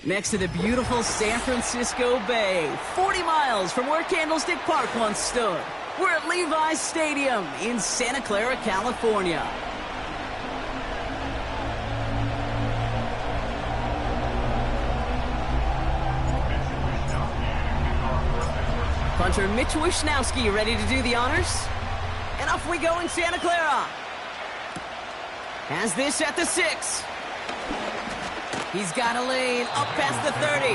Next to the beautiful San Francisco Bay, 40 miles from where Candlestick Park once stood. We're at Levi's Stadium in Santa Clara, California. Punter Mitch Wishnowsky ready to do the honors. And off we go in Santa Clara. Has this at the 6. He's got a lane up past the 30.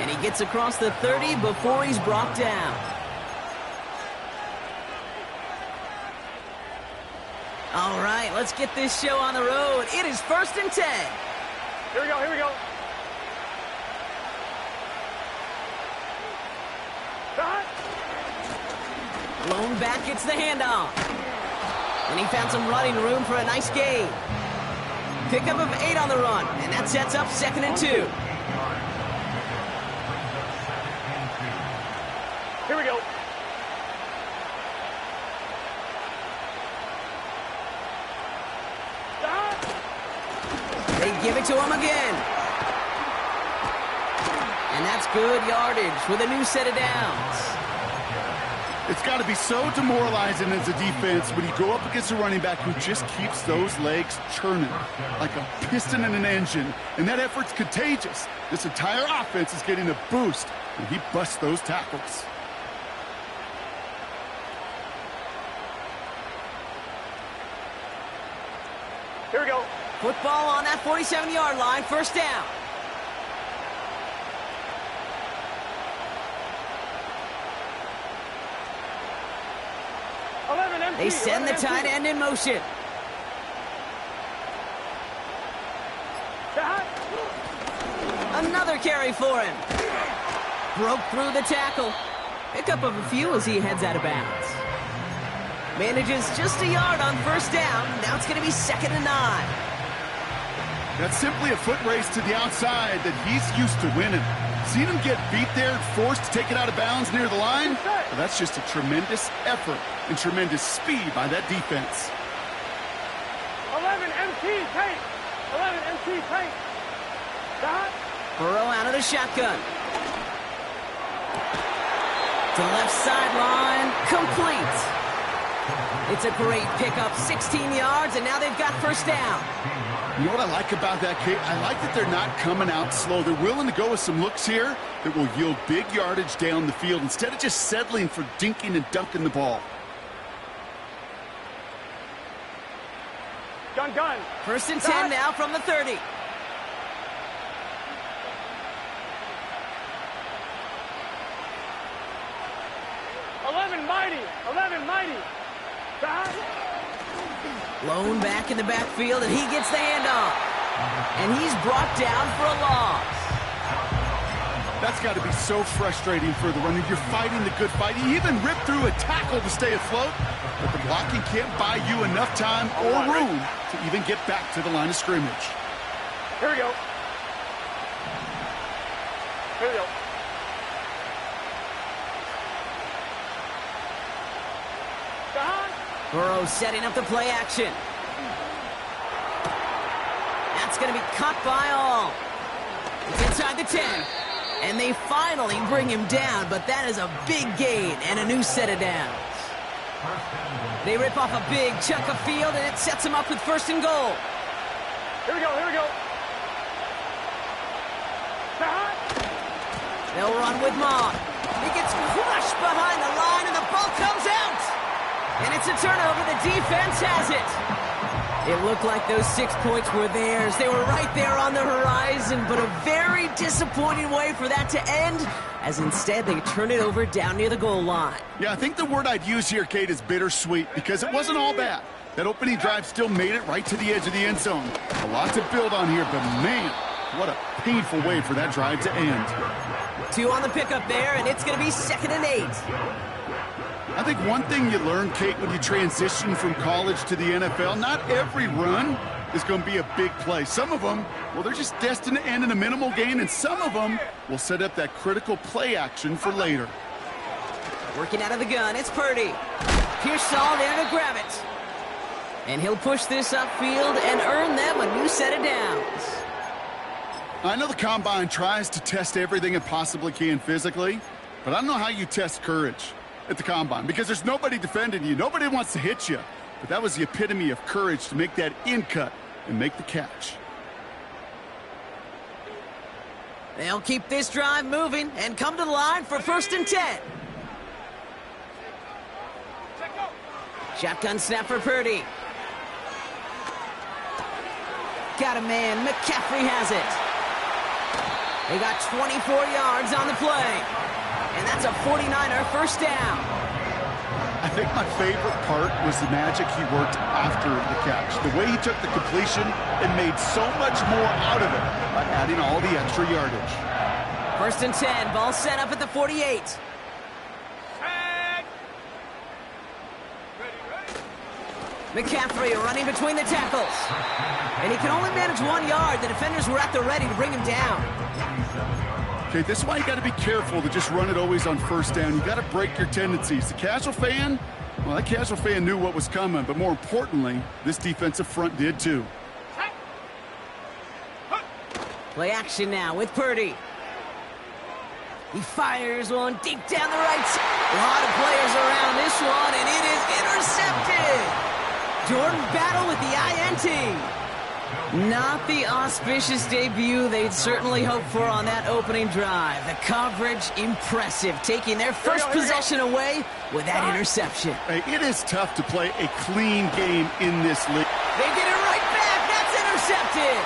And he gets across the 30 before he's brought down. All right, let's get this show on the road. It is 1st and 10. Here we go, here we go. Blown back gets the handoff. And he found some running room for a nice gain. Pickup of 8 on the run, and that sets up 2nd and 2. Here we go. They give it to him again. And that's good yardage with a new set of downs. It's got to be so demoralizing as a defense when you go up against a running back who just keeps those legs churning like a piston in an engine, and that effort's contagious. This entire offense is getting a boost, and he busts those tackles. Here we go. Football on that 47-yard line, 1st down. They send the tight end in motion. Another carry for him. Broke through the tackle. Pickup of a few as he heads out of bounds. Manages just a yard on 1st down. Now it's going to be 2nd and 9. That's simply a foot race to the outside that he's used to winning. Seen him get beat there and forced to take it out of bounds near the line? Well, that's just a tremendous effort and tremendous speed by that defense. 11 MT tight. 11 MT tight. Burrow out of the shotgun. To left sideline, complete. It's a great pickup, 16 yards, and now they've got 1st down. You know what I like about that, Kate? I like that they're not coming out slow. They're willing to go with some looks here that will yield big yardage down the field instead of just settling for dinking and dunking the ball. Gun. 1st and 10 now from the 30. Mighty. Blown back in the backfield, and he gets the handoff. And he's brought down for a loss. That's got to be so frustrating for the runner. You're fighting the good fight. You even ripped through a tackle to stay afloat, but the blocking can't buy you enough time or room to even get back to the line of scrimmage. Here we go. Burrow setting up the play action. That's going to be caught by all. It's inside the 10. And they finally bring him down, but that is a big gain and a new set of downs. They rip off a big chunk of field, and it sets them up with 1st and goal. Here we go. They'll run with Mott. He gets crushed behind the line, and the ball comes out. And it's a turnover. The defense has it. It looked like those 6 points were theirs. They were right there on the horizon, but a very disappointing way for that to end, as instead they turn it over down near the goal line. Yeah, I think the word I'd use here, Kate, is bittersweet, because it wasn't all bad. That opening drive still made it right to the edge of the end zone. A lot to build on here, but man, what a painful way for that drive to end. 2 on the pickup there, and it's going to be 2nd and 8. I think one thing you learn, Kate, when you transition from college to the NFL, not every run is going to be a big play. Some of them, well, they're just destined to end in a minimal gain, and some of them will set up that critical play action for later. Working out of the gun, it's Purdy. Pearsall there to grab it. And he'll push this upfield and earn them a new set of downs. I know the Combine tries to test everything it possibly can physically, but I don't know how you test courage at the Combine because there's nobody defending you. Nobody wants to hit you. But that was the epitome of courage to make that in cut and make the catch. They'll keep this drive moving and come to the line for 1st and 10. Shotgun snap for Purdy. Got a man. McCaffrey has it. They got 24 yards on the play. And that's a 49er first down. I think my favorite part was the magic he worked after the catch. The way he took the completion and made so much more out of it by adding all the extra yardage. 1st and 10. Ball set up at the 48. McCaffrey running between the tackles. And he can only manage 1 yard. The defenders were at the ready to bring him down. Okay, this is why you got to be careful to just run it always on 1st down. You got to break your tendencies. The casual fan, well, that casual fan knew what was coming, but more importantly, this defensive front did too. Play action now with Purdy. He fires one deep down the right side. A lot of players around this one, and it is intercepted. Jordan Battle with the INT. Not the auspicious debut they'd certainly hoped for on that opening drive. The coverage, impressive, taking their first possession away with that interception. Hey, it is tough to play a clean game in this league. They get it right back. That's intercepted.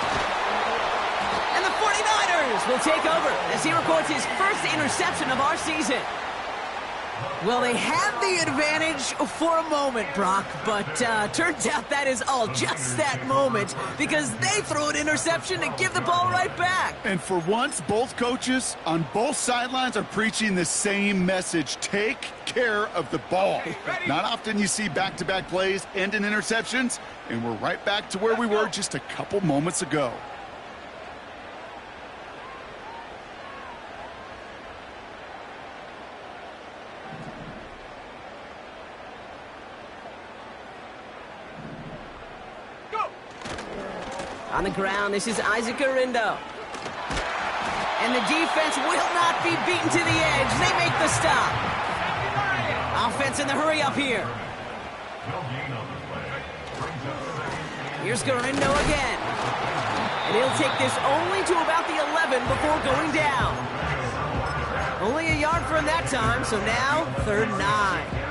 And the 49ers will take over as he records his first interception of our season. Well, they had the advantage for a moment, Brock, but turns out that is all just that moment because they throw an interception to give the ball right back. And for once, both coaches on both sidelines are preaching the same message. Take care of the ball. Not often you see back-to-back plays end in interceptions, and we're right back to where we were just a couple moments ago. On the ground, this is Isaac Arindo. And the defense will not be beaten to the edge. They make the stop. Offense in the hurry up here. Here's Garindo again. And he'll take this only to about the 11 before going down. Only a yard from that time, so now 3rd and 9.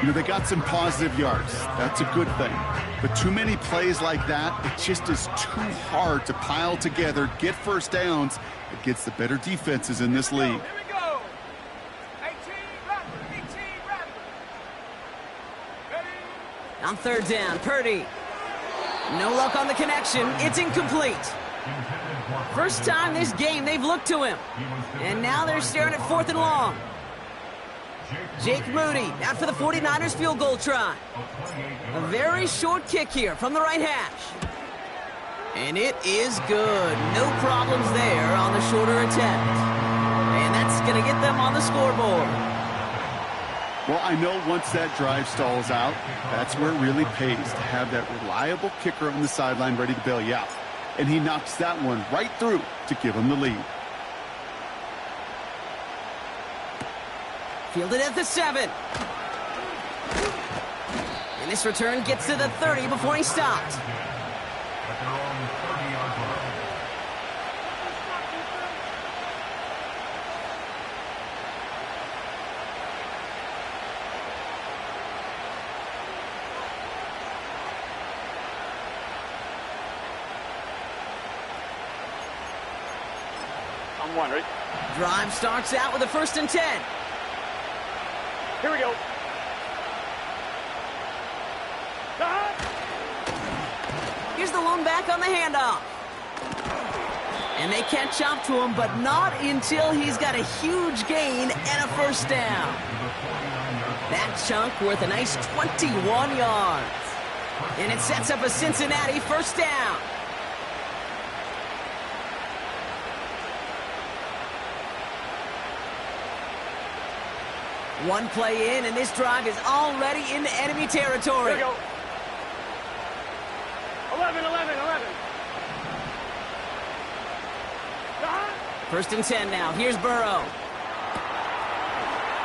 You know, they got some positive yards. That's a good thing. But too many plays like that, it just is too hard to pile together, get first downs against the better defenses in this league. Here we go. 18, ready. On 3rd down, Purdy. No luck on the connection. It's incomplete. First time this game they've looked to him. And now they're staring at 4th and long. Jake Moody out for the 49ers field goal try. A very short kick here from the right hash. And it is good. No problems there on the shorter attempt. And that's going to get them on the scoreboard. Well, I know once that drive stalls out, that's where it really pays to have that reliable kicker on the sideline ready to bail you out. And he knocks that one right through to give him the lead. Fielded at the 7. And this return gets to the 30 before he stopped. I'm wondering. Drive starts out with a 1st and 10. Here we go. Here's the lone back on the handoff. And they catch up to him, but not until he's got a huge gain and a 1st down. That chunk worth a nice 21 yards. And it sets up a Cincinnati 1st down. One play in, and this drive is already into enemy territory. Here we go. 11. First and 10 now. Here's Burrow.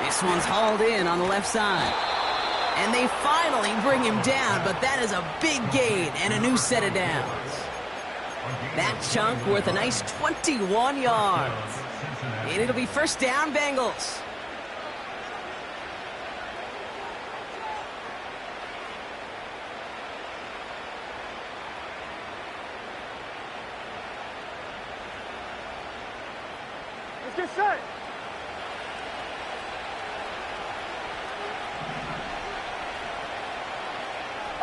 This one's hauled in on the left side. And they finally bring him down, but that is a big gain and a new set of downs. That chunk worth a nice 21 yards. And it'll be first down, Bengals. Let's get set.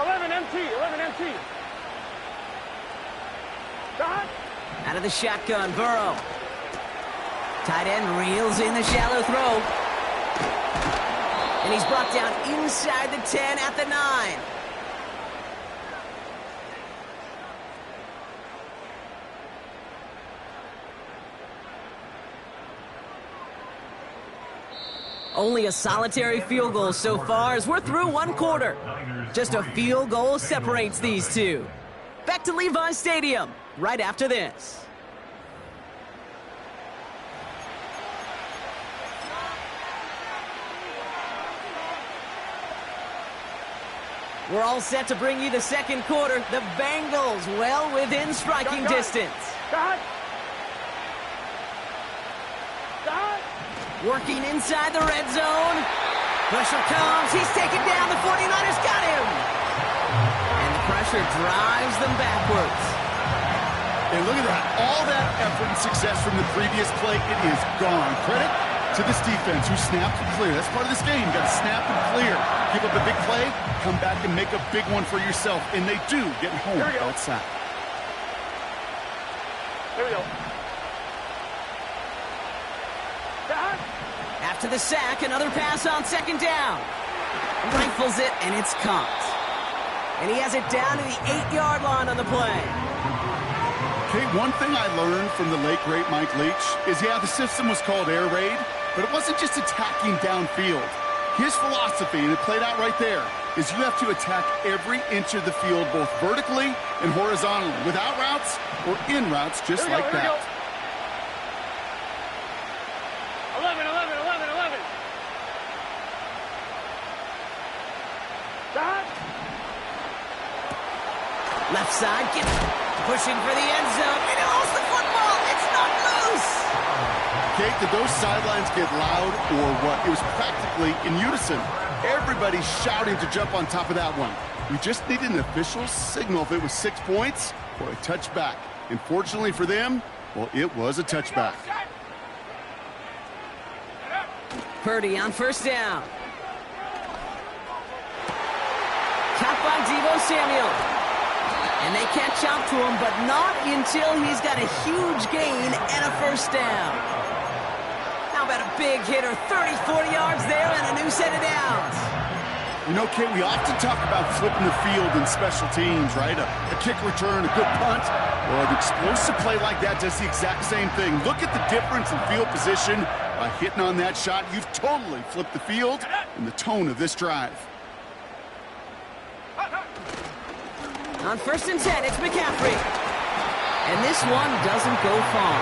Eleven MT. Dot. Out of the shotgun, Burrow. Tight end reels in the shallow throw. And he's brought down inside the 10 at the 9. Only a solitary field goal so far as we're through one quarter. Just a field goal separates these two. Back to Levi Stadium right after this. We're all set to bring you the second quarter. The Bengals well within striking distance. Dot. Working inside the red zone. Pressure comes. He's taken down. The 49ers got him. And the pressure drives them backwards. And look at that. All that effort and success from the previous play, it is gone. Credit to this defense who snapped and clear. That's part of this game. You got to snap and clear. Give up a big play, come back and make a big one for yourself. And they do get home outside. Here we go. After the sack, another pass on second down. Rifles it, and it's caught. And he has it down to the 8-yard line on the play. Okay, one thing I learned from the late, great Mike Leach is, yeah, the system was called air raid, but it wasn't just attacking downfield. His philosophy, and it played out right there, is you have to attack every inch of the field, both vertically and horizontally, without routes or in routes, just like that. 11. Dot. Left side, gets pushing for the end zone. And he lost the football. It's not loose. Okay, did those sidelines get loud or what? It was practically in unison. Everybody shouting to jump on top of that one. We just needed an official signal if it was 6 points or a touchback. And fortunately for them, well, it was a touchback. Purdy on first down. Caught by Deebo Samuel. And they can't chop to him, but not until he's got a huge gain and a first down. How about a big hitter, 30, 40 yards there and a new set of downs. You know, Kate, we often talk about flipping the field in special teams, right? A kick return, a good punt. Well, an explosive play like that does the exact same thing. Look at the difference in field position. By hitting on that shot, you've totally flipped the field and the tone of this drive. On first and 10, it's McCaffrey. And this one doesn't go far.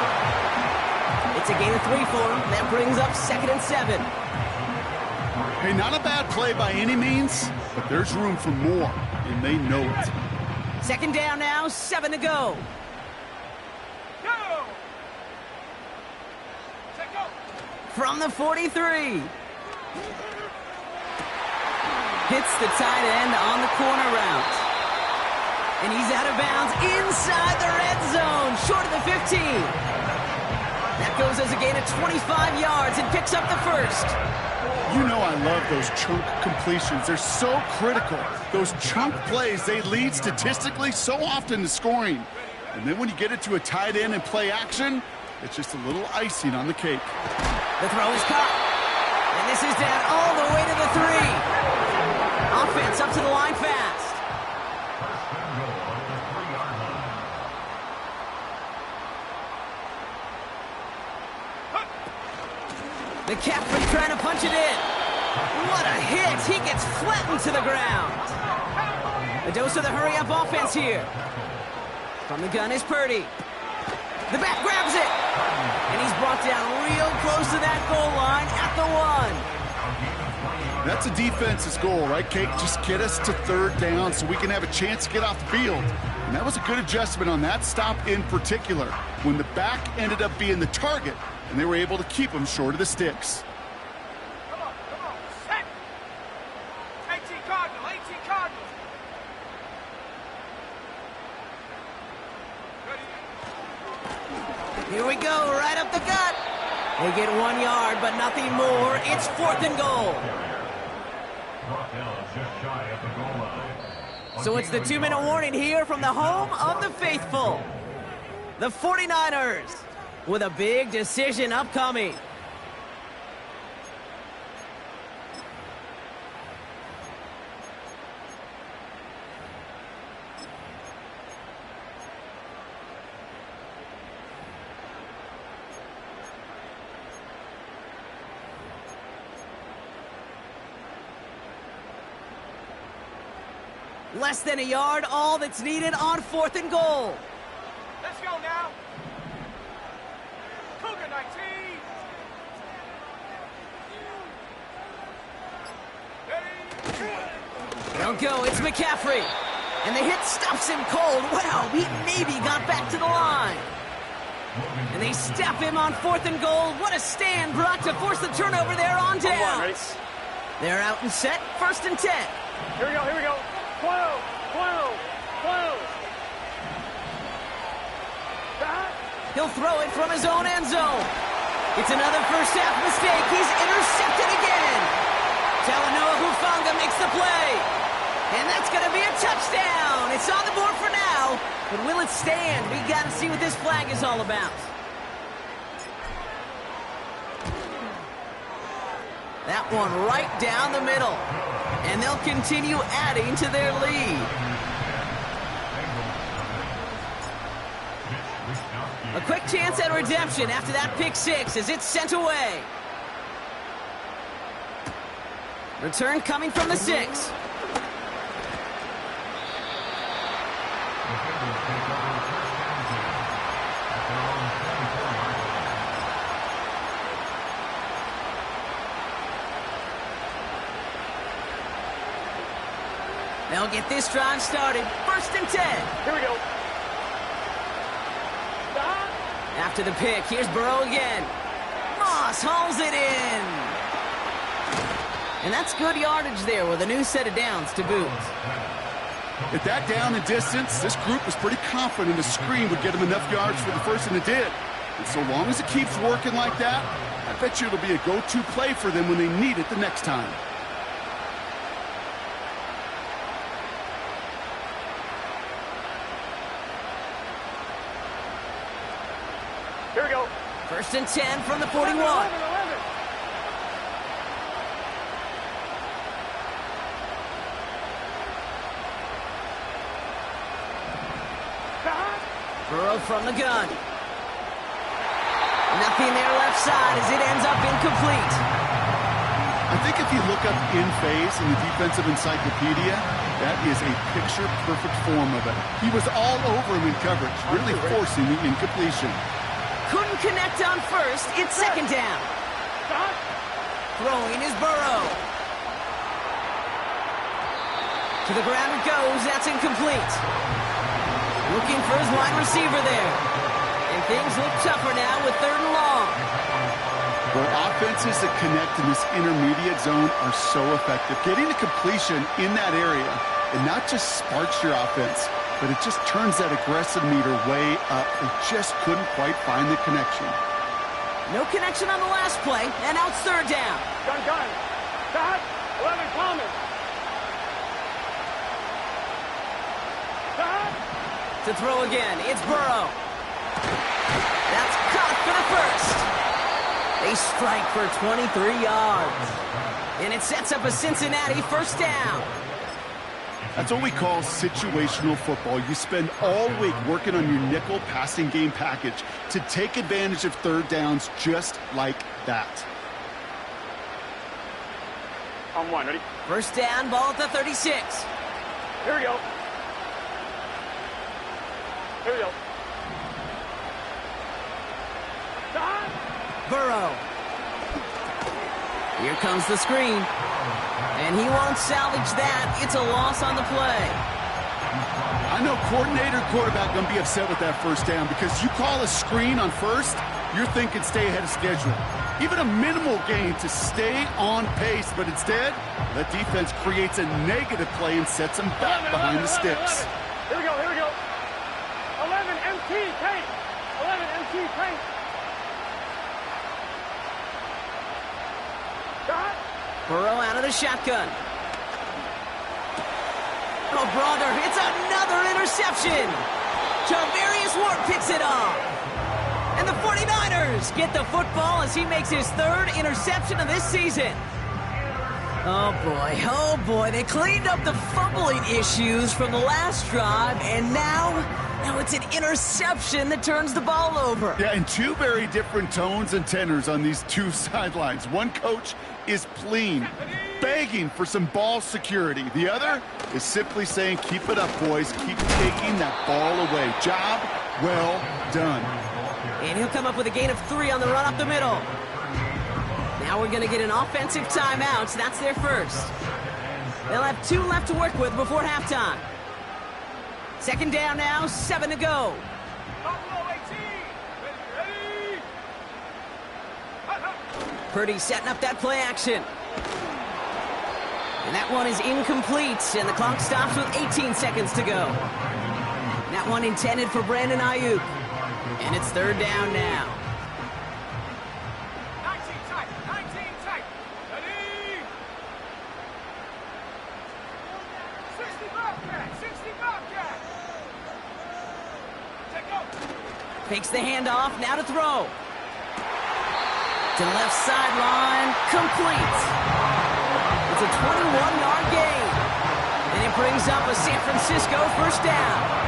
It's a gain of 3 for him. That brings up second and 7. Hey, not a bad play by any means, but there's room for more, and they know it. Second down now, 7 to go. From the 43. Hits the tight end on the corner route. And he's out of bounds inside the red zone, short of the 15. That goes as a gain of 25 yards and picks up the first. You know I love those chunk completions. They're so critical. Those chunk plays, they lead statistically so often to scoring. And then when you get it to a tight end and play action, it's just a little icing on the cake. The throw is caught. And this is down all the way to the 3. Offense up to the line fast. McCaffrey trying to punch it in. What a hit. He gets flattened to the ground. A dose of the hurry-up offense here. From the gun is Purdy. The back grabs it. And he's brought down real close to that goal line at the 1. That's a defense's goal, right, Kate? Just get us to third down so we can have a chance to get off the field. And that was a good adjustment on that stop in particular, when the back ended up being the target, and they were able to keep him short of the sticks. Come on, set. 18 Cardinal, 18 Cardinal. Here we go, right up the gut. They get 1 yard, but nothing more. It's 4th and goal. So it's the 2-minute warning here from the home of the faithful. The 49ers with a big decision upcoming. Less than a yard, all that's needed on 4th and goal. Let's go now. Cougar 19. They'll go, it's McCaffrey. And the hit stops him cold. Wow, he maybe got back to the line. And they step him on 4th and goal. What a stand, Brock, to force the turnover there on downs. They're out and set, 1st and 10. Here we go. 12. He'll throw it from his own end zone. It's another first half mistake. He's intercepted again. Talanoa Hufanga makes the play. And that's going to be a touchdown. It's on the board for now. But will it stand? We got to see what this flag is all about. That one right down the middle. And they'll continue adding to their lead. A quick chance at redemption after that pick six as it's sent away. Return coming from the 6. They'll get this drive started. 1st and 10. Here we go. After the pick, here's Burrow again. Moss hauls it in. And that's good yardage there with a new set of downs to boot. At that down and distance, this group was pretty confident a screen would get them enough yards for the first, and it did. And so long as it keeps working like that, I bet you it'll be a go-to play for them when they need it the next time. Here we go. 1st and 10 from the 41. 11. Burrow from the gun. Nothing there left side as it ends up incomplete. I think if you look up in phase in the defensive encyclopedia, that is a picture-perfect form of it. He was all over him in coverage, really forcing the incompletion. Couldn't connect on 1st. It's 2nd down. Throwing is Burrow. To the ground it goes. That's incomplete. Looking for his wide receiver there. And things look tougher now with 3rd and long. Well, offenses that connect in this intermediate zone are so effective. Getting a completion in that area, it not just sparks your offense, but it just turns that aggressive meter way up. They just couldn't quite find the connection. No connection on the last play, and now it's 3rd down. Gun. Stop. 11 Thomas. Stop. To throw again, it's Burrow. That's caught for the 1st. They strike for 23 yards. And it sets up a Cincinnati 1st down. That's what we call situational football. You spend all week working on your nickel passing game package to take advantage of 3rd downs just like that. On 1, ready? 1st down, ball at the 36. Here we go. Burrow. Here comes the screen. And he won't salvage that. It's a loss on the play. I know coordinator quarterback going to be upset with that first down because you call a screen on first, you're thinking stay ahead of schedule. Even a minimal gain to stay on pace, but instead, the defense creates a negative play and sets them back behind the sticks. 11. Here we go, here we go. 11 MT tank. 11 MT tank. Got. Burrow out of the shotgun. Oh, brother, it's another interception. Javarius Ward picks it off. And the 49ers get the football as he makes his third interception of this season. Oh boy, they cleaned up the fumbling issues from the last drive, and now it's an interception that turns the ball over. Yeah, and two very different tones and tenors on these two sidelines. One coach is pleading, begging for some ball security. The other is simply saying, keep it up, boys. Keep taking that ball away. Job well done. And he'll come up with a gain of 3 on the run up the middle. Now we're going to get an offensive timeout, so that's their first. They'll have 2 left to work with before halftime. Second down now, 7 to go. Purdy setting up that play action. And that one is incomplete, and the clock stops with 18 seconds to go. That one intended for Brandon Ayuk. And it's third down now. 19 tight. Ready? 60 Bobcat. Take go. Takes the handoff, now to throw. To the left sideline, complete. It's a 21-yard gain. And it brings up a San Francisco first down.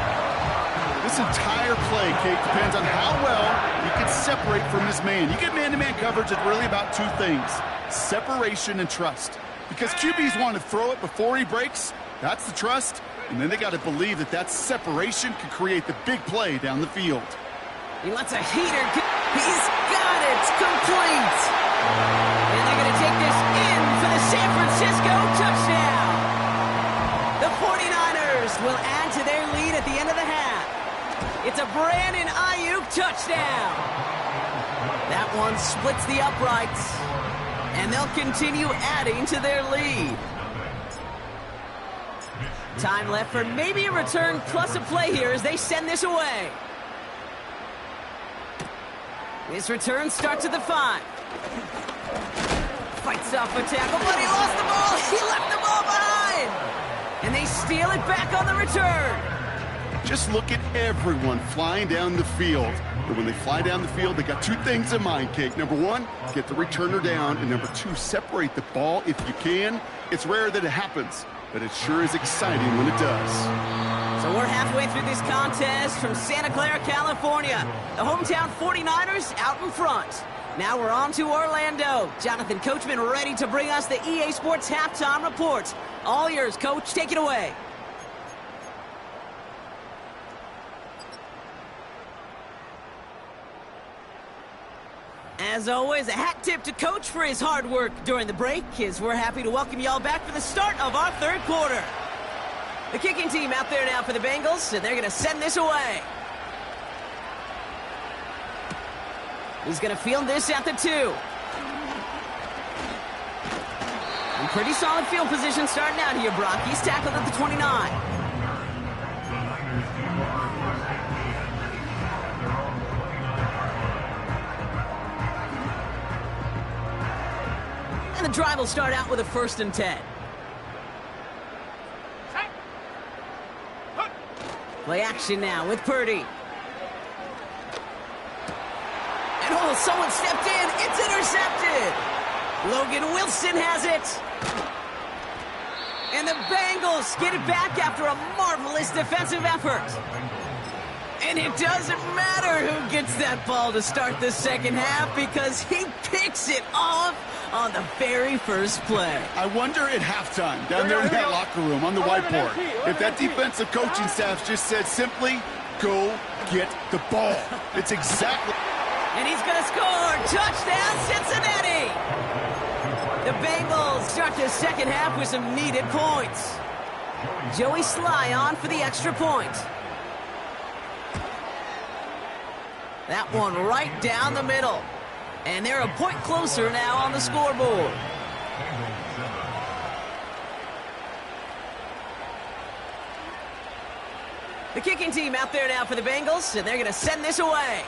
This entire play, Kate, depends on how well he can separate from his man. You get man-to-man coverage, it's really about 2 things, separation and trust. Because QBs want to throw it before he breaks, that's the trust, and then they got to believe that separation can create the big play down the field. He lets a heater, he's got it, complete. And they're going to take this in for the San Francisco touchdown. The 49ers will add to their lead at the end of the half. It's a Brandon Ayuk touchdown. That one splits the uprights, and they'll continue adding to their lead. Time left for maybe a return plus a play here as they send this away. This return starts at the 5. Fights off a tackle, but he lost the ball. He left the ball behind. And they steal it back on the return. Just look at everyone flying down the field. But when they fly down the field, they got 2 things in mind, Kate. Number 1, get the returner down. And number 2, separate the ball if you can. It's rare that it happens, but it sure is exciting when it does. So we're halfway through this contest from Santa Clara, California. The hometown 49ers out in front. Now we're on to Orlando. Jonathan Coachman ready to bring us the EA Sports Halftime Report. All yours, Coach. Take it away. As always, a hat tip to Coach for his hard work during the break, as we're happy to welcome y'all back for the start of our third quarter. The kicking team out there now for the Bengals, and they're going to send this away. He's going to field this at the 2. And pretty solid field position starting out here, Brock. He's tackled at the 29. And the drive will start out with a 1st and 10. Play action now with Purdy. And someone stepped in. It's intercepted. Logan Wilson has it. And the Bengals get it back after a marvelous defensive effort. And it doesn't matter who gets that ball to start the second half because he picks it off on the very first play. I wonder at halftime, down there in that locker room on the whiteboard, if that defensive coaching staff just said simply, go get the ball. It's exactly... And he's going to score. Touchdown, Cincinnati. The Bengals start the second half with some needed points. Joey Sly on for the extra point. That one right down the middle. And they're a point closer now on the scoreboard. The kicking team out there now for the Bengals, and they're going to send this away.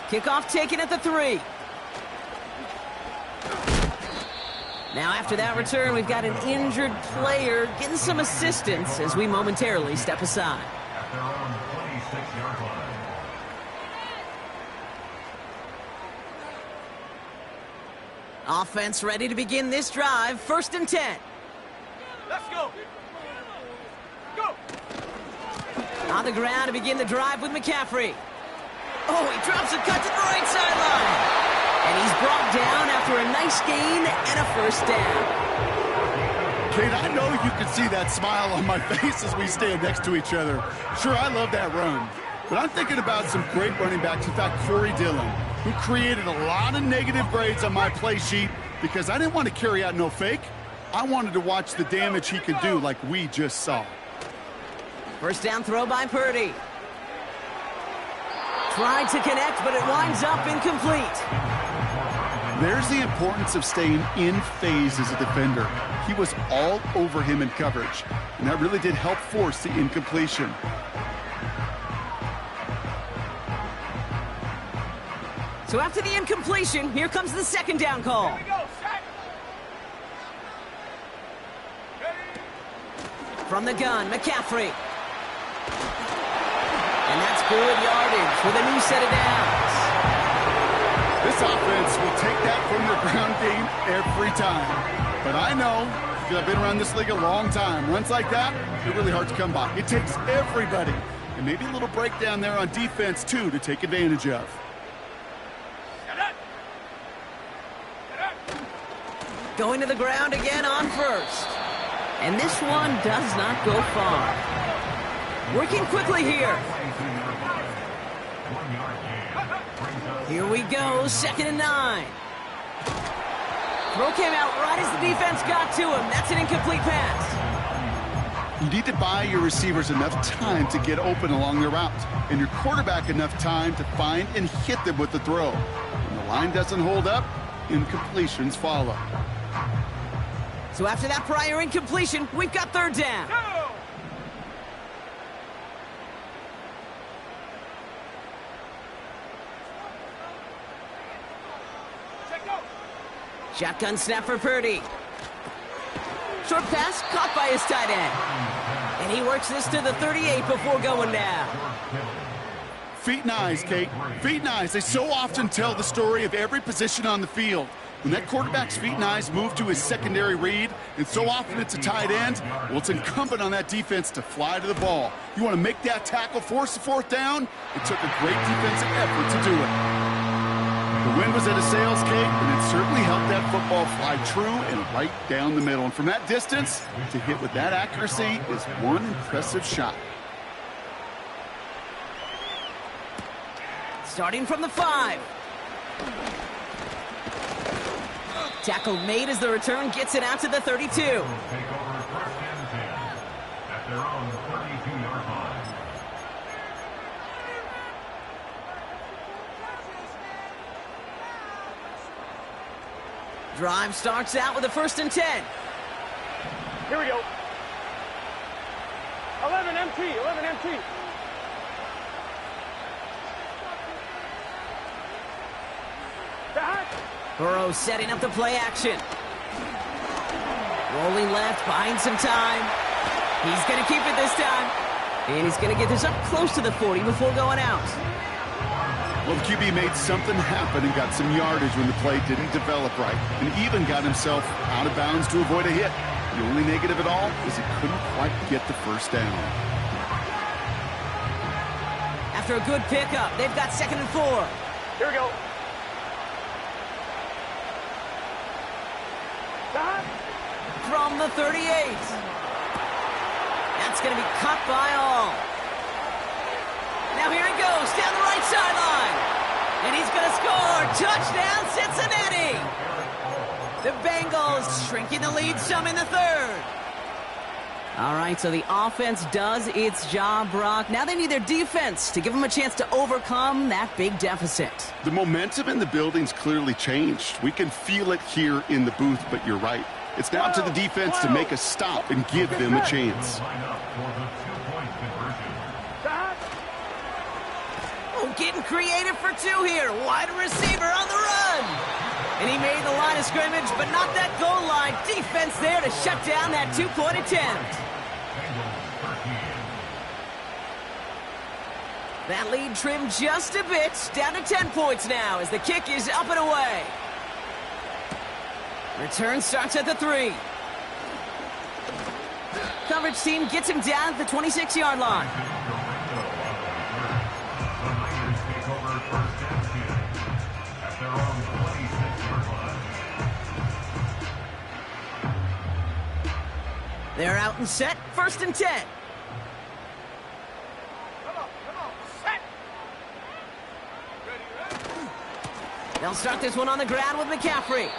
Kickoff taken at the 3. Now after that return, we've got an injured player getting some assistance as we momentarily step aside. Offense ready to begin this drive. 1st and 10. Let's go. Go. On the ground to begin the drive with McCaffrey. Oh, he drops a cut to the right sideline. And he's brought down after a nice gain and a 1st down. Kate, I know you can see that smile on my face as we stand next to each other. Sure, I love that run. But I'm thinking about some great running backs. In fact, Corey Dillon, who created a lot of negative grades on my play sheet because I didn't want to carry out no fake. I wanted to watch the damage he could do like we just saw. 1st down throw by Purdy. Tried to connect, but it winds up incomplete. There's the importance of staying in phase as a defender. He was all over him in coverage, and that really did help force the incompletion. So after the incompletion, here comes the 2nd down call. Here we go, set. From the gun, McCaffrey. And that's good yardage with a new set of downs. This offense will take that from their ground game every time. But I know, because I've been around this league a long time, runs like that, they're really hard to come by. It takes everybody. And maybe a little breakdown there on defense, too, to take advantage of. Going to the ground again on 1st. And this one does not go far. Working quickly here. Here we go, 2nd and 9. Throw came out right as the defense got to him. That's an incomplete pass. You need to buy your receivers enough time to get open along their route, and your quarterback enough time to find and hit them with the throw. When the line doesn't hold up, incompletions follow. So after that prior incompletion, we've got 3rd down. Go. Check go. Shotgun snap for Purdy. Short pass caught by his tight end. And he works this to the 38 before going down. Feet and eyes, Kate. Feet and eyes. They so often tell the story of every position on the field. When that quarterback's feet and eyes move to his secondary read, and so often it's a tight end, well, it's incumbent on that defense to fly to the ball. You want to make that tackle, force the 4th down? It took a great defensive effort to do it. The wind was at his sails, Kate, and it certainly helped that football fly true and right down the middle. And from that distance, to hit with that accuracy is one impressive shot. Starting from the 5. Tackle made as the return gets it out to the 32. Take over 1st and 10 at their own 32-yard line. Drive starts out with a 1st and 10. Here we go. 11 MT, 11 MT. Back. Burrow setting up the play action. Rolling left, buying some time. He's going to keep it this time. And he's going to get this up close to the 40 before going out. Well, the QB made something happen and got some yardage when the play didn't develop right, and even got himself out of bounds to avoid a hit. The only negative at all is he couldn't quite get the 1st down. After a good pickup, they've got 2nd and 4. Here we go. Back. From the 38. That's going to be cut by all. Now Now here he goes, down the right sideline. And he's going to score. Touchdown, Cincinnati. The Bengals shrinking the lead some in the third. All right, so the offense does its job, Brock. Now they need their defense to give them a chance to overcome that big deficit. The momentum in the building's clearly changed. We can feel it here in the booth, but you're right. It's down to the defense to make a stop and give them a chance. Oh, getting creative for two here. Wide receiver on the run. And he made the line of scrimmage, but not that goal line. Defense there to shut down that two-point attempt. That lead trimmed just a bit, down to 10 points now as the kick is up and away. Return starts at the 3. Coverage team gets him down at the 26-yard line. They're out and set, 1st and 10. They'll start this one on the ground with McCaffrey.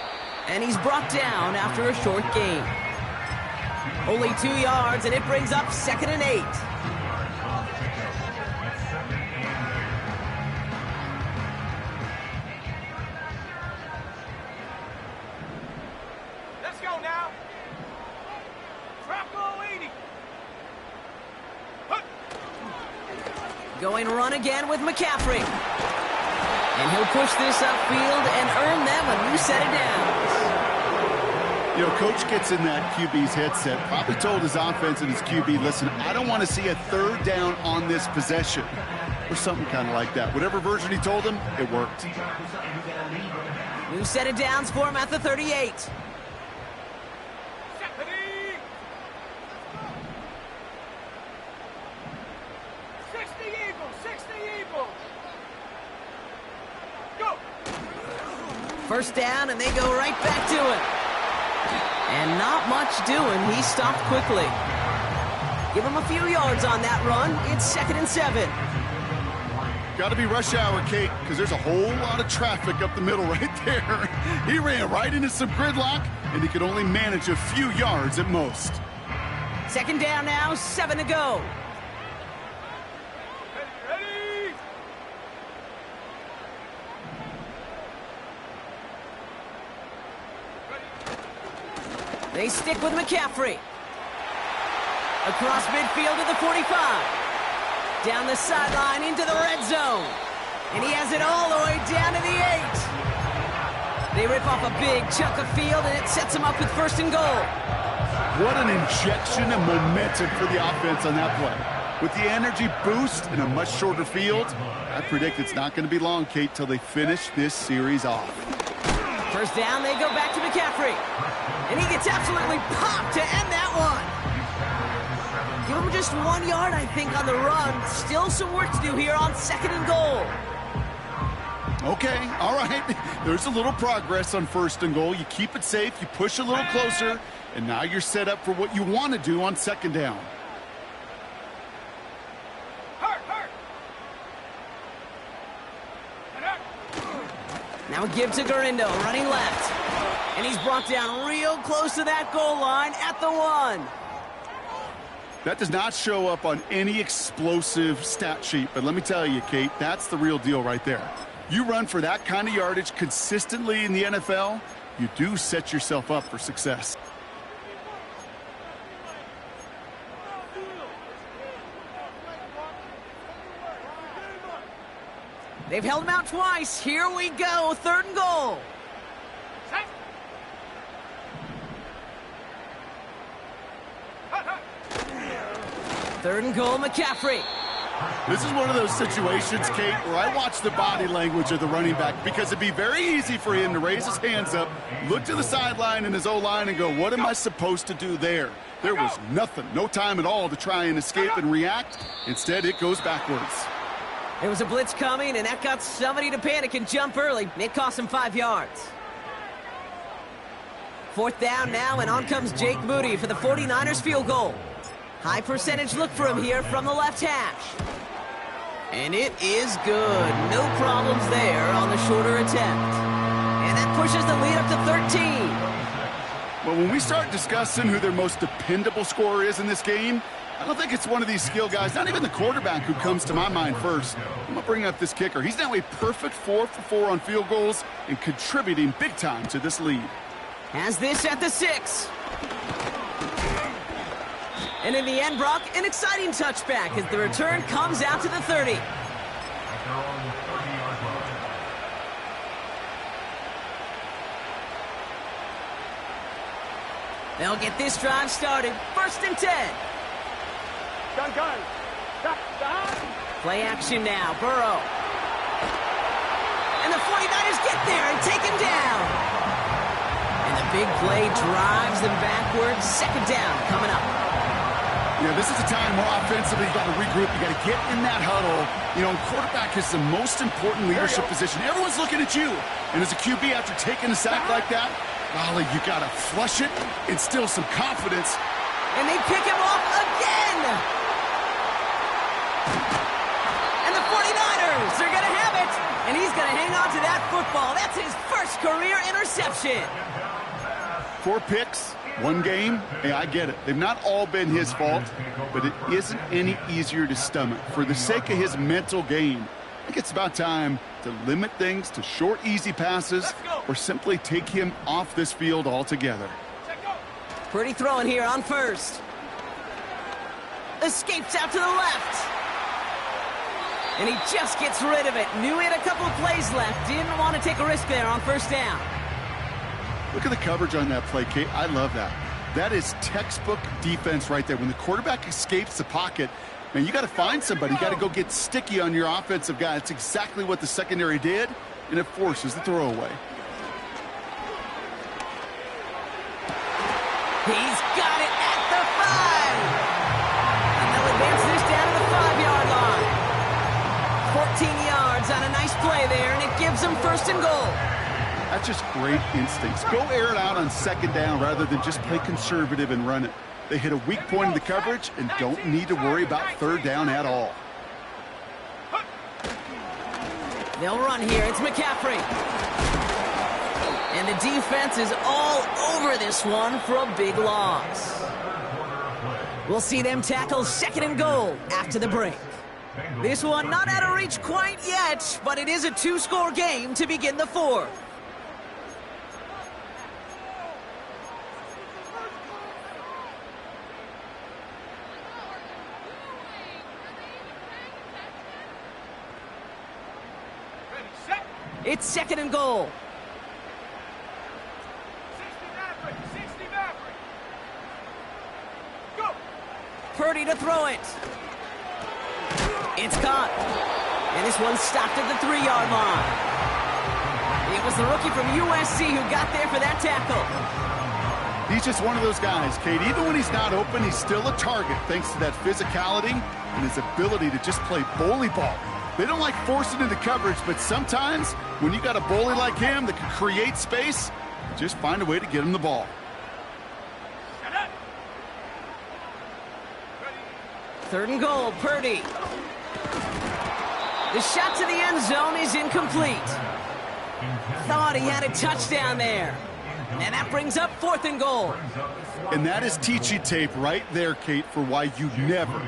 And he's brought down after a short gain. Only 2 yards, and it brings up 2nd and 8. Let's go now. Trap goal 80. Going run again with McCaffrey. And he'll push this upfield and earn them a new set of downs. You know, coach gets in that QB's headset, probably told his offense and his QB, listen, I don't want to see a 3rd down on this possession. Or something kind of like that. Whatever version he told him, it worked. New set of downs for him at the 38. First down, and they go right back to it. And not much doing. He stopped quickly. Give him a few yards on that run. It's 2nd and 7. Got to be rush hour, Kate, because there's a whole lot of traffic up the middle right there. He ran right into some gridlock, and he could only manage a few yards at most. 2nd down now, 7 to go. They stick with McCaffrey. Across midfield to the 45. Down the sideline into the red zone. And he has it all the way down to the 8. They rip off a big chunk of field, and it sets them up with 1st and goal. What an injection of momentum for the offense on that play. With the energy boost in a much shorter field, I predict it's not going to be long, Kate, till they finish this series off. First down, they go back to McCaffrey. And he gets absolutely popped to end that one. Give him just 1 yard, I think, on the run. Still some work to do here on 2nd and goal. Okay, all right. There's a little progress on 1st and goal. You keep it safe, you push a little closer, and now you're set up for what you want to do on 2nd down. Now a give to Garindo, running left. And he's brought down real close to that goal line at the 1. That does not show up on any explosive stat sheet, but let me tell you, Kate, that's the real deal right there. You run for that kind of yardage consistently in the NFL, you do set yourself up for success. They've held him out twice. Here we go, 3rd and goal. 3rd and goal, McCaffrey. This is one of those situations, Kate, where I watch the body language of the running back because it'd be very easy for him to raise his hands up, look to the sideline in his O-line and go, what am I supposed to do there? There was nothing, no time at all to try and escape and react. Instead, it goes backwards. There was a blitz coming, and that got somebody to panic and jump early. It cost him 5 yards. 4th down now, and on comes Jake Moody for the 49ers field goal. High percentage look for him here from the left hash. And it is good. No problems there on the shorter attempt. And that pushes the lead up to 13. Well, when we start discussing who their most dependable scorer is in this game, I don't think it's one of these skill guys, not even the quarterback, who comes to my mind first. I'm going to bring up this kicker. He's now a perfect 4 for 4 on field goals and contributing big time to this lead. Has this at the 6. And in the end, Brock, an exciting touchback as the return comes out to the 30. They'll get this drive started. 1st and 10. Gun. Play action now. Burrow. And the 49ers get there and take him down. And the big play drives them backwards. 2nd down coming up. Yeah, this is a time where offensively you got to regroup. You got to get in that huddle. You know, quarterback is the most important leadership position. Everyone's looking at you. And as a QB, after taking a sack like that, golly, you got to flush it, instill some confidence. And they pick him off again. And the 49ers are going to have it. And he's going to hang on to that football. That's his first career interception. 4 picks, 1 game. Hey, I get it. They've not all been his fault, but it isn't any easier to stomach. For the sake of his mental game, I think it's about time to limit things to short, easy passes or simply take him off this field altogether. Pretty throwing here on 1st. Escapes out to the left. And he just gets rid of it. Knew he had a couple of plays left. Didn't want to take a risk there on 1st down. Look at the coverage on that play, Kate. I love that. That is textbook defense right there. When the quarterback escapes the pocket, man, you got to find somebody. You got to go get sticky on your offensive guy. That's exactly what the secondary did, and it forces the throwaway. He's got it at the 5. And they'll advance this down to the 5-yard line. 14 yards on a nice play there, and it gives them 1st and goal. That's just great instincts. Go air it out on 2nd down rather than just play conservative and run it. They hit a weak point in the coverage and don't need to worry about 3rd down at all. They'll run here. It's McCaffrey. And the defense is all over this one for a big loss. We'll see them tackle 2nd and goal after the break. This one not out of reach quite yet, but it is a 2-score game to begin the 4th. It's 2nd and goal. 60 Maverick. Go. Purdy to throw it. It's caught. And this one stopped at the 3-yard line. It was the rookie from USC who got there for that tackle. He's just one of those guys, Kate. Even when he's not open, he's still a target thanks to that physicality and his ability to just play bully ball. They don't like forcing into coverage, but sometimes when you got a bully like him that can create space, just find a way to get him the ball. 3rd and goal, Purdy. The shot to the end zone is incomplete. Thought he had a touchdown there. And that brings up 4th and goal. And that is teaching tape right there, Kate, for why you never,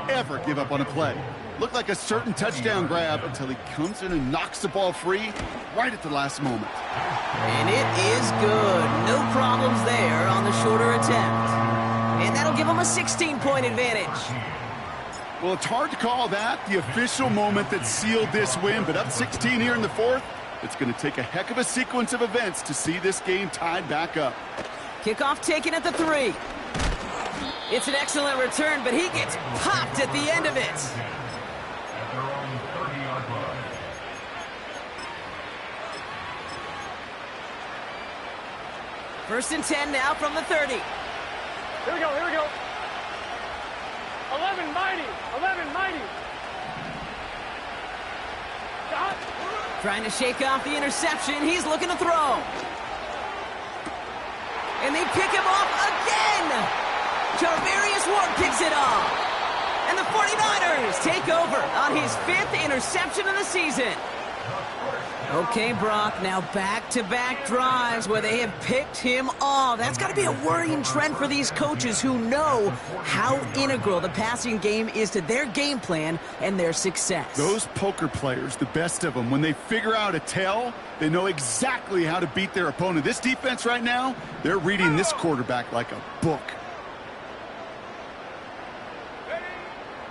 ever give up on a play. Looked like a certain touchdown grab until he comes in and knocks the ball free right at the last moment. And it is good. No problems there on the shorter attempt. And that'll give him a 16-point advantage. Well, it's hard to call that the official moment that sealed this win, but up 16 here in the 4th, it's going to take a heck of a sequence of events to see this game tied back up. Kickoff taken at the 3. It's an excellent return, but he gets popped at the end of it. 1st and 10 now from the 30. Here we go. 11 mighty. Shot. Trying to shake off the interception. He's looking to throw. And they pick him off again. Jarvarius Ward picks it off. And And the 49ers take over on his 5th interception of the season. Okay, Brock, now back-to-back drives where they have picked him off. That's got to be a worrying trend for these coaches who know how integral the passing game is to their game plan and their success. Those poker players, the best of them, when they figure out a tell, they know exactly how to beat their opponent. This defense right now, they're reading this quarterback like a book.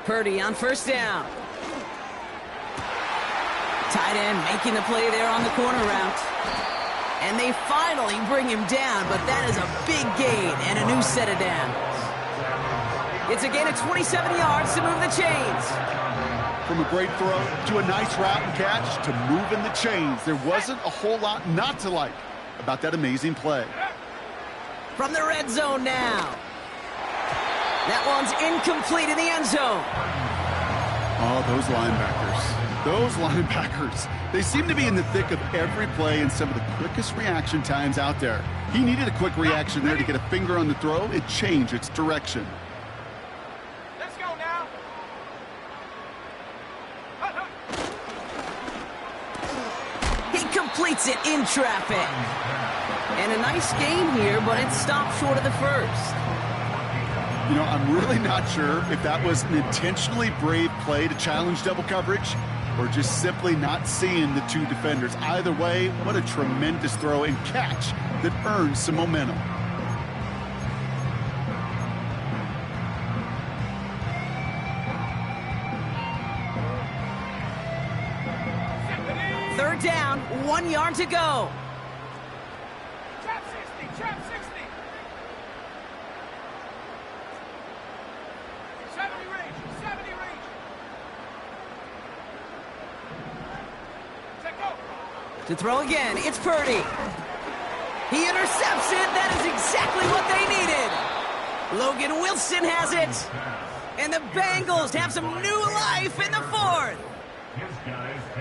Purdy on first down. Tight end making the play there on the corner route. And they finally bring him down, but that is a big gain and a new set of downs. It's a gain of 27 yards to move the chains. From a great throw to a nice route and catch to moving the chains. There wasn't a whole lot not to like about that amazing play. From the red zone now. That one's incomplete in the end zone. Oh, those linebackers. Those linebackers. They seem to be in the thick of every play and some of the quickest reaction times out there. He needed a quick reaction there to get a finger on the throw and change its direction. Let's go now. He completes it in traffic. And a nice gain here, but it stopped short of the first. You know, I'm really not sure if that was an intentionally brave play to challenge double coverage or just simply not seeing the two defenders. Either way, what a tremendous throw and catch that earns some momentum. Third down, 1 yard to go. Trap 60, trap 60. 70 range, 70 range. Set go. To throw again, it's Purdy. He intercepts it. That is exactly what they needed. Logan Wilson has it. And the Bengals have some new life in the fourth.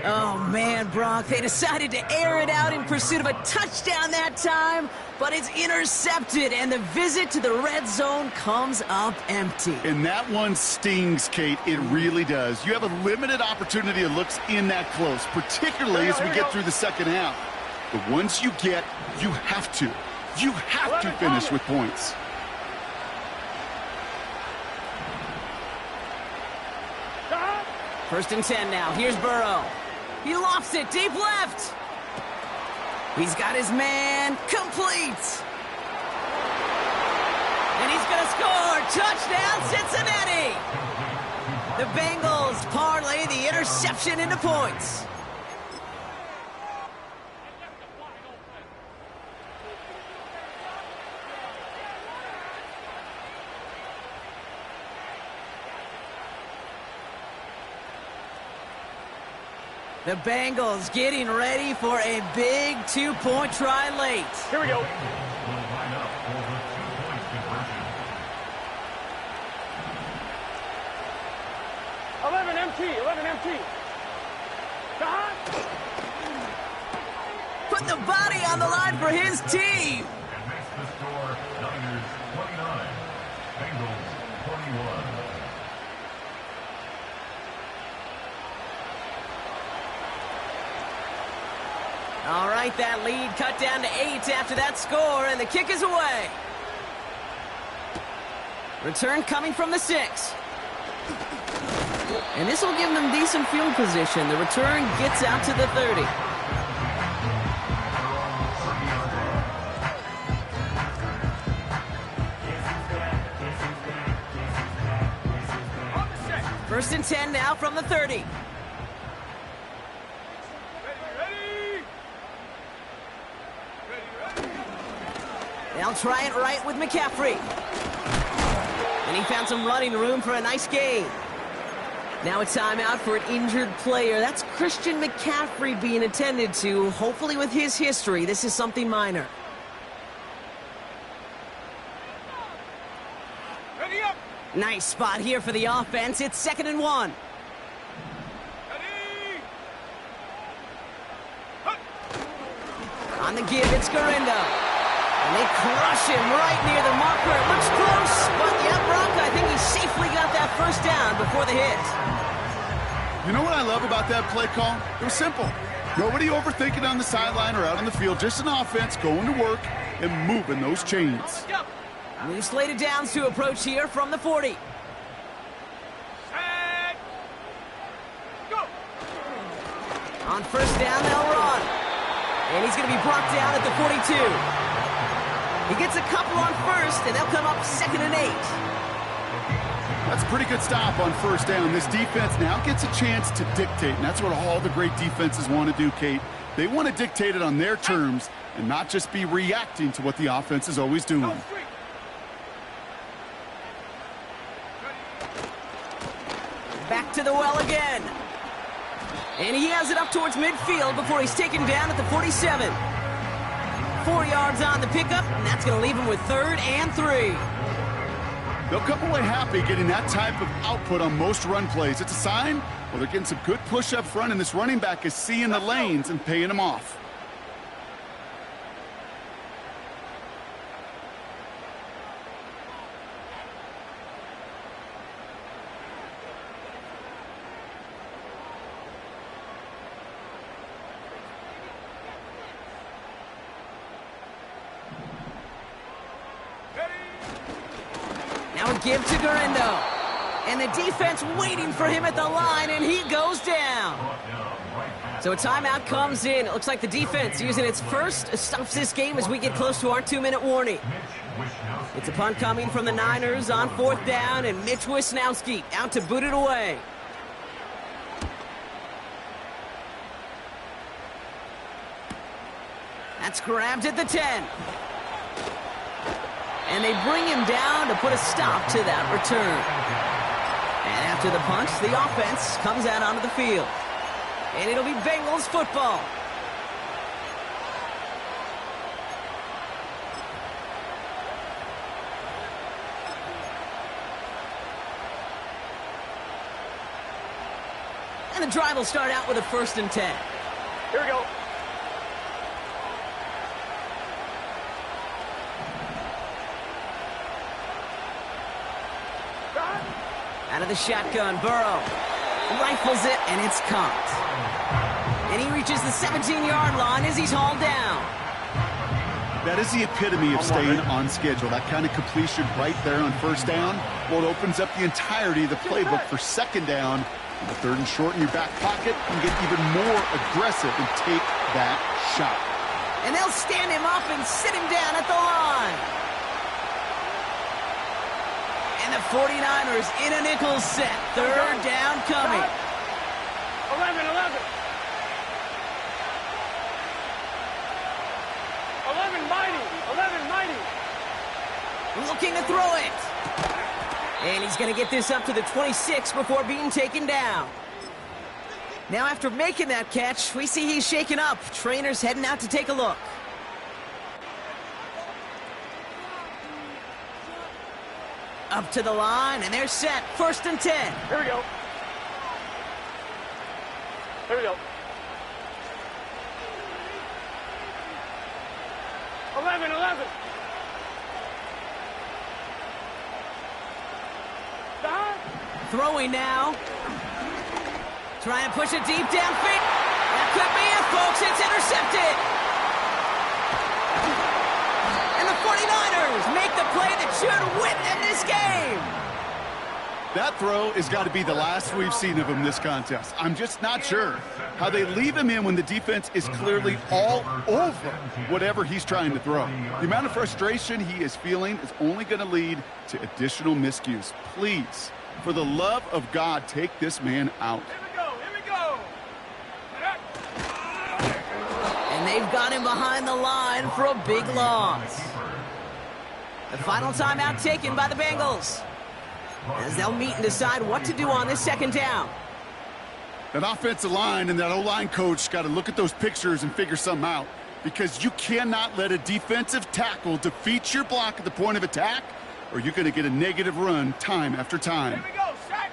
Oh, man, Brock, they decided to air it out in pursuit of a touchdown that time, but it's intercepted, and the visit to the red zone comes up empty. And that one stings, Kate. It really does. You have a limited opportunity that looks in that close, particularly as we get through the second half. But once you get, you have to finish with points. First and 10 now. Here's Burrow. He lofts it deep left. He's got his man complete. And he's going to score. Touchdown, Cincinnati. The Bengals parlay the interception into points. The Bengals getting ready for a big two-point try late. Here we go. 11 MT, 11 MT. Put the body on the line for his team. And makes the score Niners 29, Bengals 21. All right, that lead cut down to 8 after that score, and the kick is away. Return coming from the 6. And this will give them decent field position. The return gets out to the 30. First and 10 now from the 30. They'll try it right with McCaffrey. And he found some running room for a nice gain. Now a timeout for an injured player. That's Christian McCaffrey being attended to. Hopefully with his history, this is something minor. Ready up. Nice spot here for the offense. It's 2nd and 1. Ready. On the give, it's Garindo. And they crush him right near the marker. It looks close, but yeah, Brock, I think he safely got that first down before the hit. You know what I love about that play call? It was simple. Nobody overthinking on the sideline or out on the field. Just an offense going to work and moving those chains. We've slated downs to approach here from the 40. Set. Go. On first down, they'll run. And he's going to be brought down at the 42. He gets a couple on first, and they'll come up 2nd and 8. That's a pretty good stop on first down. This defense now gets a chance to dictate, and that's what all the great defenses want to do, Kate. They want to dictate it on their terms and not just be reacting to what the offense is always doing. Back to the well again. And he has it up towards midfield before he's taken down at the 47. 4 yards on the pickup, and that's going to leave him with 3rd and 3. They'll come away happy getting that type of output on most run plays. It's a sign, well, they're getting some good push up front, and this running back is seeing the lanes and paying them off. Now a give to Gurindo. And the defense waiting for him at the line, and he goes down. So a timeout comes in. It looks like the defense using its first stops this game as we get close to our 2-minute warning. It's a punt coming from the Niners on 4th down, and Mitch Wisnowski out to boot it away. That's grabbed at the 10. And they bring him down to put a stop to that return. And after the punt, the offense comes out onto the field. And it'll be Bengals football. And the drive will start out with a 1st and 10. Here we go. Out of the shotgun, Burrow rifles it, and it's caught. And he reaches the 17-yard line as he's hauled down. That is the epitome of staying on schedule. That kind of completion right there on first down. Well, it opens up the entirety of the playbook for 2nd down. And the 3rd and short in your back pocket and get even more aggressive and take that shot. And they'll stand him up and sit him down at the line. And the 49ers in a nickel set. 3rd down coming. 11. 11 mighty. Looking to throw it. And he's going to get this up to the 26 before being taken down. Now after making that catch, we see he's shaken up. Trainer's heading out to take a look. Up to the line, and they're set. 1st and 10. Here we go. 11. Throwing now. Trying to push it deep downfield. That could be it, folks. It's intercepted. And the 49ers make the play that should win them this game. That throw has got to be the last we've seen of him this contest. I'm just not sure how they leave him in when the defense is clearly all over whatever he's trying to throw. The amount of frustration he is feeling is only going to lead to additional miscues. Please, for the love of God, take this man out. Here we go. And they've got him behind the line for a big loss. The final timeout taken by the Bengals, as they'll meet and decide what to do on this 2nd down. That offensive line and that O-line coach got to look at those pictures and figure something out, because you cannot let a defensive tackle defeat your block at the point of attack, or you're going to get a negative run time after time. Here we go, sack.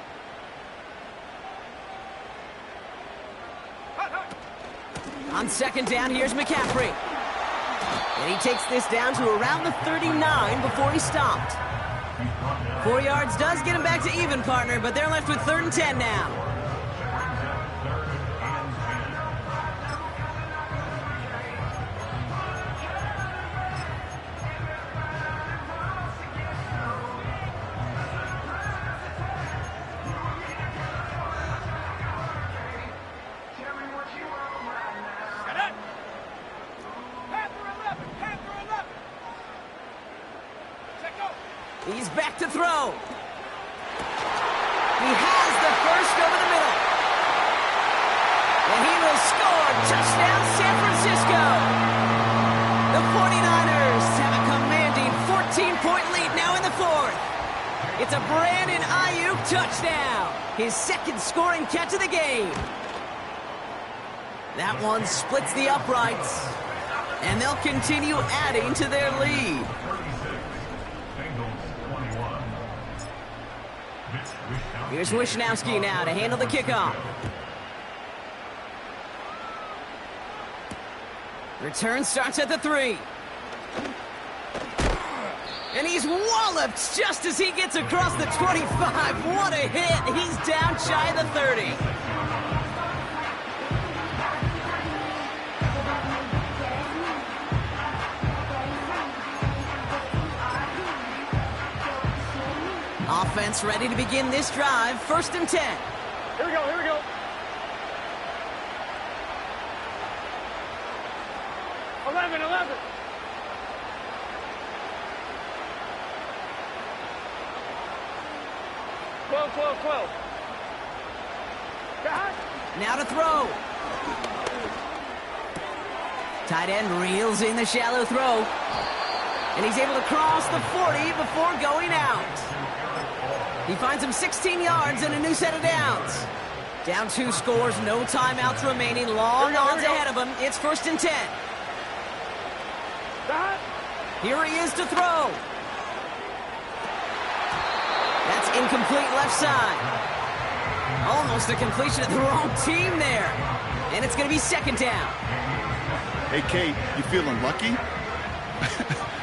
On 2nd down, here's McCaffrey. And he takes this down to around the 39 before he stopped. 4 yards does get him back to even, partner, but they're left with 3rd and 10 now. He's back to throw. He has the first over the middle. And he will score. Touchdown, San Francisco. The 49ers have a commanding 14-point lead now in the 4th. It's a Brandon Ayuk touchdown. His 2nd scoring catch of the game. That one splits the uprights. And they'll continue adding to their lead. Here's Wishnowski now to handle the kickoff. Return starts at the 3. And he's walloped just as he gets across the 25. What a hit. He's down shy of the 30. Offense ready to begin this drive. 1st and 10. Here we go, here we go. 11. 12. Now to throw. Tight end reels in the shallow throw. And he's able to cross the 40 before going out. He finds him 16 yards and a new set of downs. Down 2 scores, no timeouts remaining. Long odds ahead of him. It's 1st and 10. Here he is to throw. That's incomplete left side. Almost a completion of the wrong team there. And it's going to be 2nd down. Hey, Kate, you feeling lucky?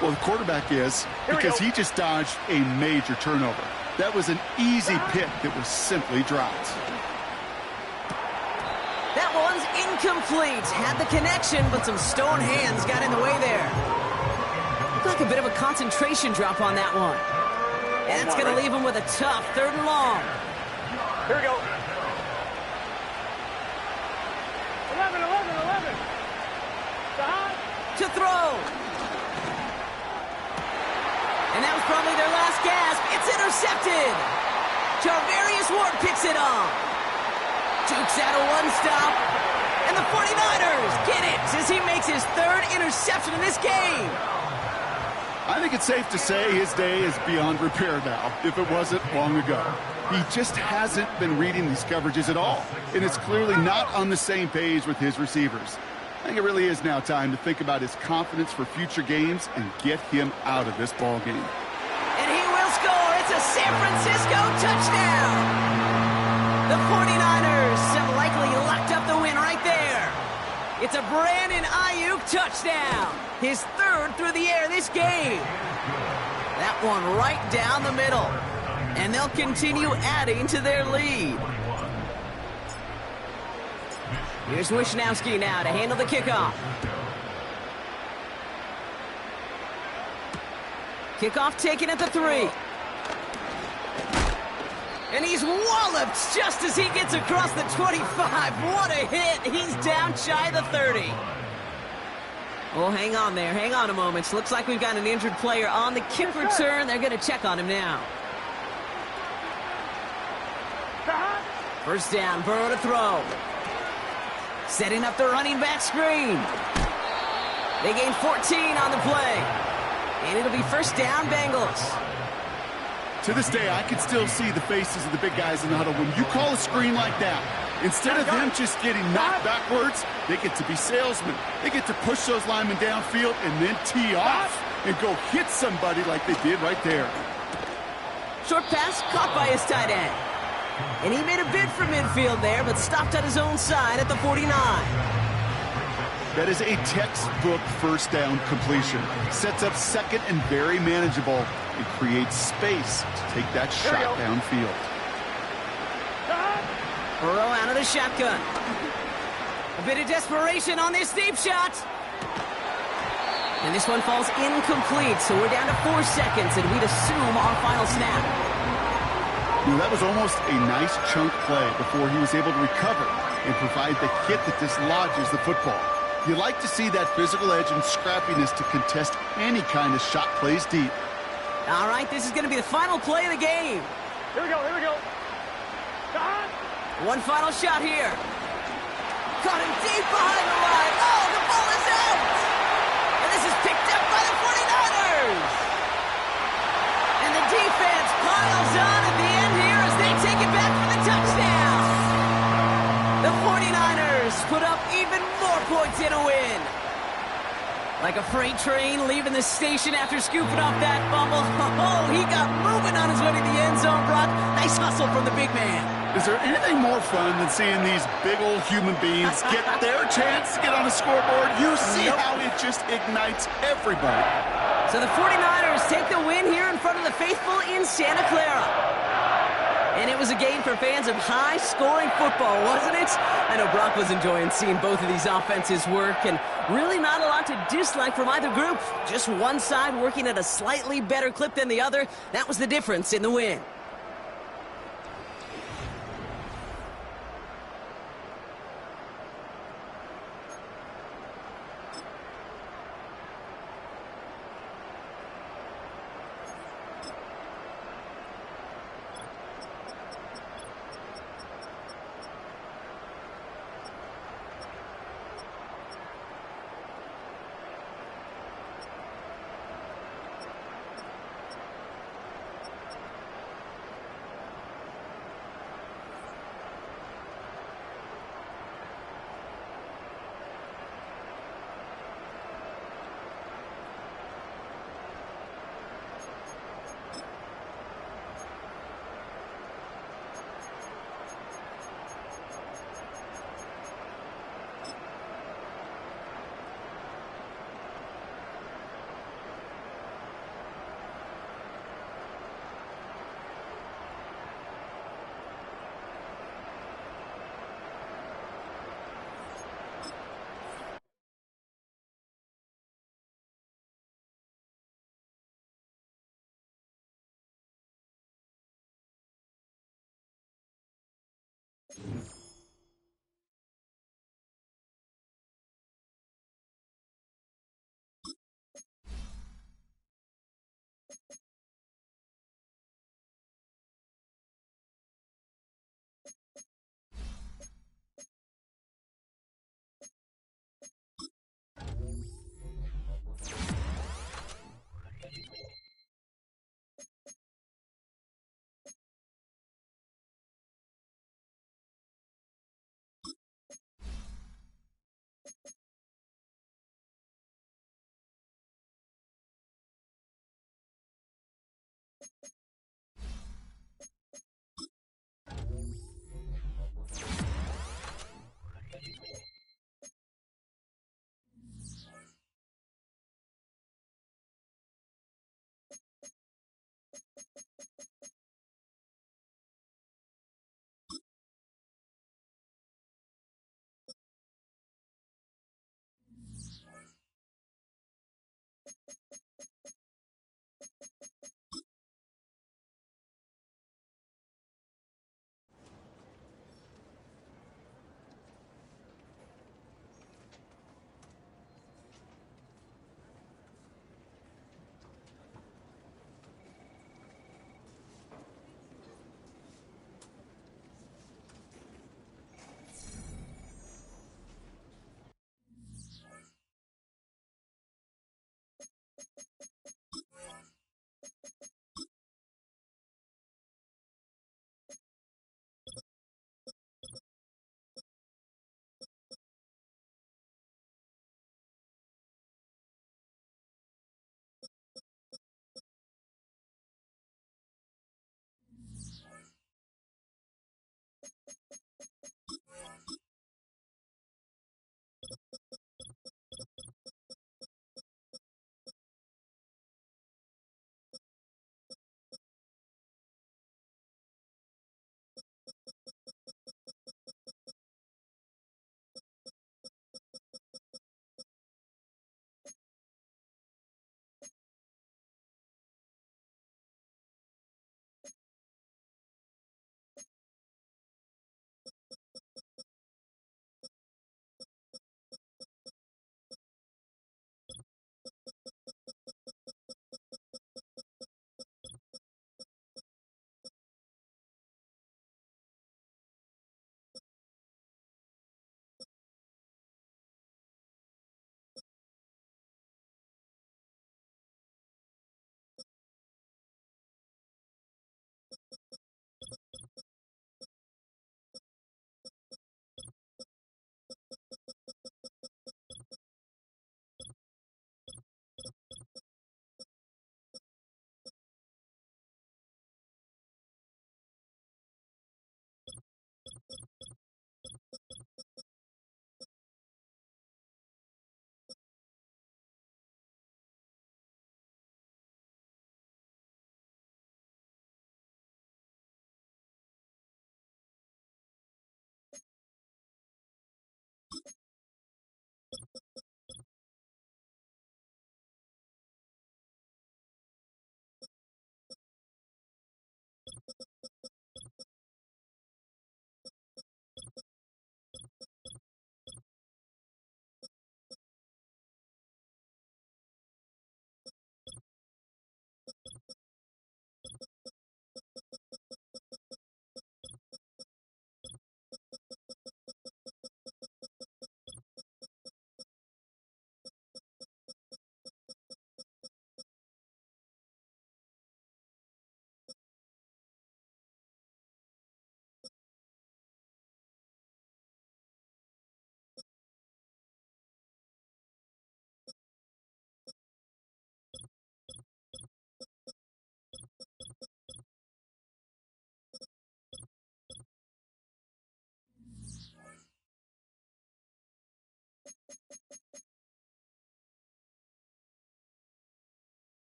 Well, the quarterback is, because he just dodged a major turnover. That was an easy pick that was simply dropped. That one's incomplete. Had the connection, but some stone hands got in the way there. Looked like a bit of a concentration drop on that one. And it's going to leave him with a tough 3rd and long. Here we go. 11. To throw. And that was probably their last gasp. It's intercepted. Charvarius Ward picks it off. Jukes out a 1-stop. And the 49ers get it as he makes his 3rd interception in this game. I think it's safe to say his day is beyond repair now, if it wasn't long ago. He just hasn't been reading these coverages at all, and it's clearly not on the same page with his receivers. I think it really is now time to think about his confidence for future games and get him out of this ball game. And he will score. It's a San Francisco touchdown. The 49ers have likely locked up the win right there. It's a Brandon Ayuk touchdown. His 3rd through the air this game. That one right down the middle. And they'll continue adding to their lead. Here's Wishnowski now to handle the kickoff. Kickoff taken at the 3. And he's walloped just as he gets across the 25. What a hit. He's down shy of the 30. Oh, hang on there. Hang on a moment. Looks like we've got an injured player on the kick return. They're going to check on him now. 1st down, Burrow to throw. Setting up the running back screen. They gain 14 on the play. And it'll be 1st down, Bengals. To this day, I can still see the faces of the big guys in the huddle. When you call a screen like that, instead of them just getting knocked backwards, they get to be salesmen. They get to push those linemen downfield and then tee off and go hit somebody like they did right there. Short pass caught by his tight end. And he made a bid for midfield there, but stopped at his own side at the 49. That is a textbook first down completion. Sets up second and very manageable. It creates space to take that shot downfield. Burrow out of the shotgun. A bit of desperation on this deep shot. And this one falls incomplete, so we're down to 4 seconds, and we'd assume our final snap. That was almost a nice chunk play before he was able to recover and provide the hit that dislodges the football. You like to see that physical edge and scrappiness to contest any kind of shot plays deep. All right, this is going to be the final play of the game. Here we go, here we go. Shot! One final shot here. Caught him deep behind the line. Oh, the ball is out! And this is picked up by the 49ers! And the defense piles on at the end here as they take it back for the touchdown. The 49ers put up even more points in a win. Like a freight train leaving the station after scooping off that fumble. Oh, he got moving on his way to the end zone, Brock. Nice hustle from the big man. Is there anything more fun than seeing these big old human beings get their chance to get on the scoreboard? You see how it just ignites everybody. So the 49ers take the win here in front of the faithful in Santa Clara. And it was a game for fans of high-scoring football, wasn't it? I know Brock was enjoying seeing both of these offenses work, and really not a lot to dislike from either group. Just one side working at a slightly better clip than the other. That was the difference in the win.